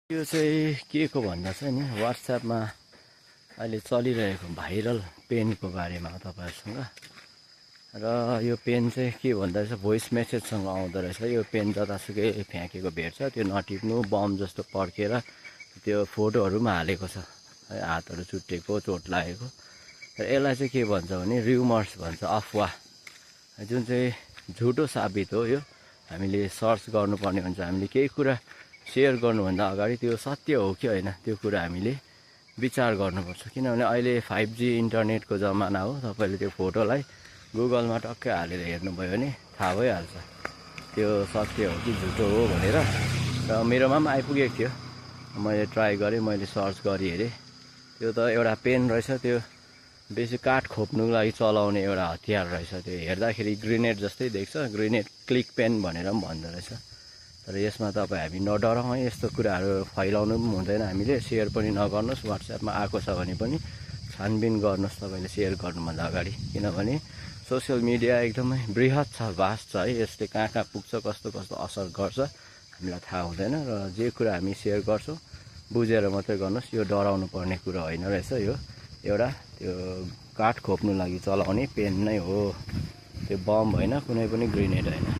यो चाहिँ के को भन्दा चाहिँ नि WhatsAppमा अहिले चलिरहेको भाइरल पेनको बारेमा तपाईहरुसँग र यो पेन चाहिँ के भन्दा रहेछ भोइस मेसेजसँग आउँदो रहेछ। यो पेन जतासुकै फ्याँकेको भेट्छ त्यो नटिप्नु, बम जस्तो पड्केर त्यो फोटोहरु पनि हालेको छ है, हातहरु चुट्टेको, चोट लागेको। र यसलाई चाहिँ के भन्छ भने र्युमर्स भन्छ, अफवाह, जुन चाहिँ झुटो साबित हो। यो हामीले सर्च गर्नुपर्ने हुन्छ। हामीले केही कुरा सेयर गर्नुभन्दा अगाडि त्यो सत्य हो कि होइन त्यो कुरा हामीले विचार गर्नुपर्छ। किनभने अहिले 5G इन्टरनेटको जमाना हो। तपाईले त्यो फोटोलाई गुगलमा टक्कै हालेर हेर्नुभयो भने थाहा भइहाल्छ त्यो सत्य हो कि झुटो हो भनेर। र मेरोमा पनि आइपुगेको थियो, मैले ट्राई गरेँ, मैले सर्च गरी हेरेँ। त्यो त एउटा पेन रहेछ, त्यो बेसी काठ खोप्नुको लागि चलाउने एउटा हतियार रहेछ। त्यो हेर्दाखेरि ग्रेनेड जस्तै देख्छ, ग्रेनेड क्लिक पेन भनेर पनि भन्दो रहेछ। तर यसमा तपाईँ हामी नडराउँ है, यस्तो कुराहरू फैलाउनु पनि हुँदैन। हामीले सेयर पनि नगर्नुहोस्। WhatsAppमा आएको छ भने पनि छानबिन गर्नुहोस् तपाईले सेयर गर्नुभन्दा अगाडि। किनभने सोसियल मिडिया एकदमै बृहत छ, भास्ट छ है। यसले कहाँ कहाँ पुग्छ, कस्तो कस्तो असर गर्छ हामीलाई थाहा हुँदैन। र जे कुरा हामी सेयर गर्छौँ बुझेर मात्रै गर्नुहोस्। यो डराउनु पर्ने कुरा होइन रहेछ। यो एउटा त्यो काठ खोप्नु लागि चलाउने पेन नै हो, त्यो बम होइन, कुनै पनि ग्रेनेड होइन।